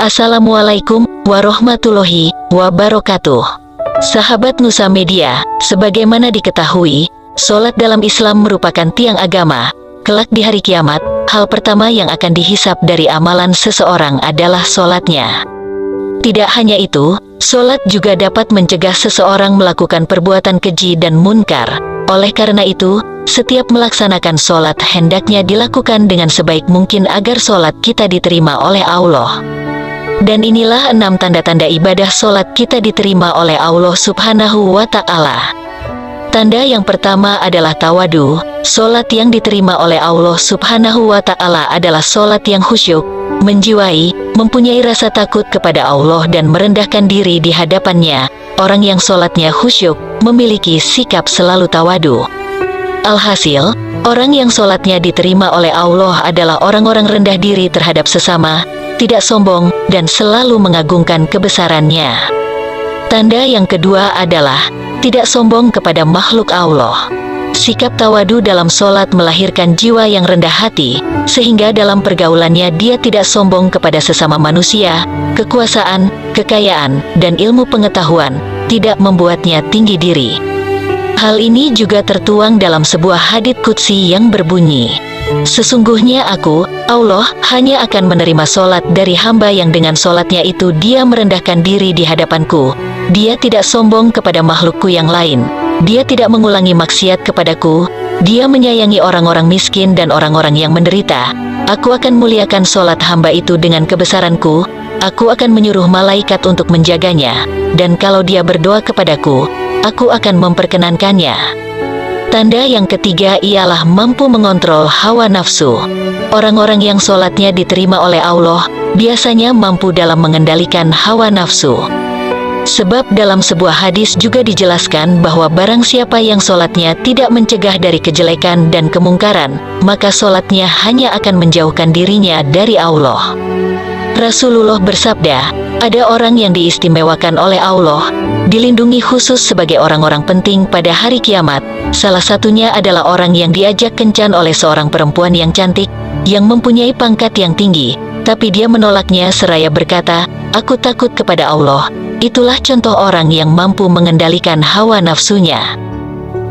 Assalamualaikum warahmatullahi wabarakatuh. Sahabat Nusa Media, sebagaimana diketahui, sholat dalam Islam merupakan tiang agama. Kelak di hari kiamat, hal pertama yang akan dihisap dari amalan seseorang adalah sholatnya. Tidak hanya itu, sholat juga dapat mencegah seseorang melakukan perbuatan keji dan munkar. Oleh karena itu, setiap melaksanakan sholat hendaknya dilakukan dengan sebaik mungkin agar sholat kita diterima oleh Allah. Dan inilah 6 tanda-tanda ibadah sholat kita diterima oleh Allah Subhanahu wa Ta'ala. Tanda yang pertama adalah tawadu. Sholat yang diterima oleh Allah Subhanahu wa Ta'ala adalah sholat yang khusyuk, menjiwai, mempunyai rasa takut kepada Allah dan merendahkan diri di hadapannya. Orang yang sholatnya khusyuk memiliki sikap selalu tawadu. Alhasil, orang yang sholatnya diterima oleh Allah adalah orang-orang rendah diri terhadap sesama, tidak sombong, dan selalu mengagungkan kebesarannya. Tanda yang kedua adalah tidak sombong kepada makhluk Allah. Sikap tawadu dalam sholat melahirkan jiwa yang rendah hati, sehingga dalam pergaulannya dia tidak sombong kepada sesama manusia. Kekuasaan, kekayaan, dan ilmu pengetahuan tidak membuatnya tinggi diri. Hal ini juga tertuang dalam sebuah hadits qudsi yang berbunyi, "Sesungguhnya aku, Allah, hanya akan menerima sholat dari hamba yang dengan sholatnya itu dia merendahkan diri di hadapanku. Dia tidak sombong kepada makhlukku yang lain. Dia tidak mengulangi maksiat kepadaku. Dia menyayangi orang-orang miskin dan orang-orang yang menderita. Aku akan muliakan sholat hamba itu dengan kebesaranku. Aku akan menyuruh malaikat untuk menjaganya. Dan kalau dia berdoa kepadaku, aku akan memperkenankannya." Tanda yang ketiga ialah mampu mengontrol hawa nafsu. Orang-orang yang sholatnya diterima oleh Allah biasanya mampu dalam mengendalikan hawa nafsu. Sebab dalam sebuah hadis juga dijelaskan bahwa barang siapa yang sholatnya tidak mencegah dari kejelekan dan kemungkaran, maka sholatnya hanya akan menjauhkan dirinya dari Allah. Rasulullah bersabda, ada orang yang diistimewakan oleh Allah, dilindungi khusus sebagai orang-orang penting pada hari kiamat. Salah satunya adalah orang yang diajak kencan oleh seorang perempuan yang cantik, yang mempunyai pangkat yang tinggi, tapi dia menolaknya seraya berkata, "Aku takut kepada Allah." Itulah contoh orang yang mampu mengendalikan hawa nafsunya.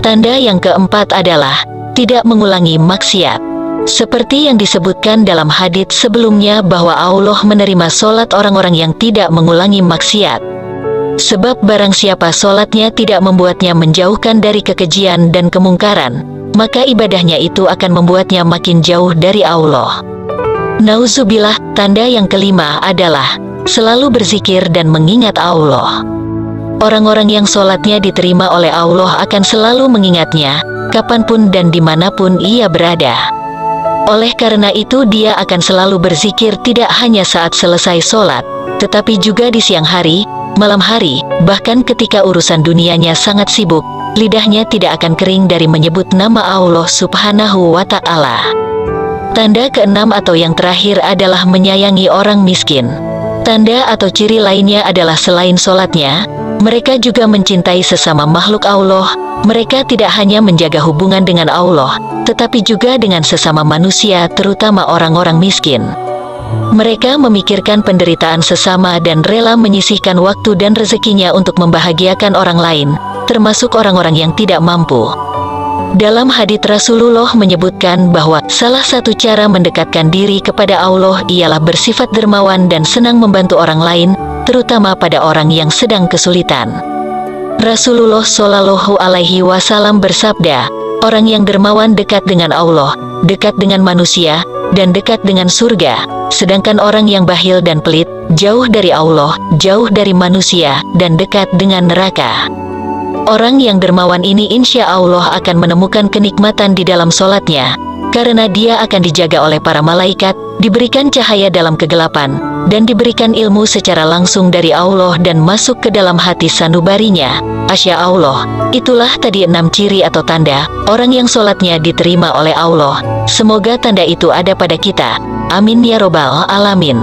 Tanda yang keempat adalah tidak mengulangi maksiat. Seperti yang disebutkan dalam hadits sebelumnya bahwa Allah menerima sholat orang-orang yang tidak mengulangi maksiat. Sebab barang siapa sholatnya tidak membuatnya menjauhkan dari kekejian dan kemungkaran, maka ibadahnya itu akan membuatnya makin jauh dari Allah. Nauzubillah. Tanda yang kelima adalah selalu berzikir dan mengingat Allah. Orang-orang yang sholatnya diterima oleh Allah akan selalu mengingatnya, kapanpun dan dimanapun ia berada. Oleh karena itu dia akan selalu berzikir tidak hanya saat selesai sholat, tetapi juga di siang hari, malam hari, bahkan ketika urusan dunianya sangat sibuk, lidahnya tidak akan kering dari menyebut nama Allah Subhanahu wa Ta'ala. Tanda keenam atau yang terakhir adalah menyayangi orang miskin. Tanda atau ciri lainnya adalah selain sholatnya, mereka juga mencintai sesama makhluk Allah. Mereka tidak hanya menjaga hubungan dengan Allah, tetapi juga dengan sesama manusia, terutama orang-orang miskin. Mereka memikirkan penderitaan sesama dan rela menyisihkan waktu dan rezekinya untuk membahagiakan orang lain, termasuk orang-orang yang tidak mampu. Dalam hadits Rasulullah menyebutkan bahwa salah satu cara mendekatkan diri kepada Allah ialah bersifat dermawan dan senang membantu orang lain, terutama pada orang yang sedang kesulitan. Rasulullah Shallallahu Alaihi Wasallam bersabda, orang yang dermawan dekat dengan Allah, dekat dengan manusia, dan dekat dengan surga. Sedangkan orang yang bakhil dan pelit, jauh dari Allah, jauh dari manusia, dan dekat dengan neraka. Orang yang dermawan ini insya Allah akan menemukan kenikmatan di dalam sholatnya, karena dia akan dijaga oleh para malaikat, diberikan cahaya dalam kegelapan, dan diberikan ilmu secara langsung dari Allah dan masuk ke dalam hati sanubarinya. Asya Allah, itulah tadi 6 ciri atau tanda orang yang sholatnya diterima oleh Allah. Semoga tanda itu ada pada kita. Amin ya robbal alamin.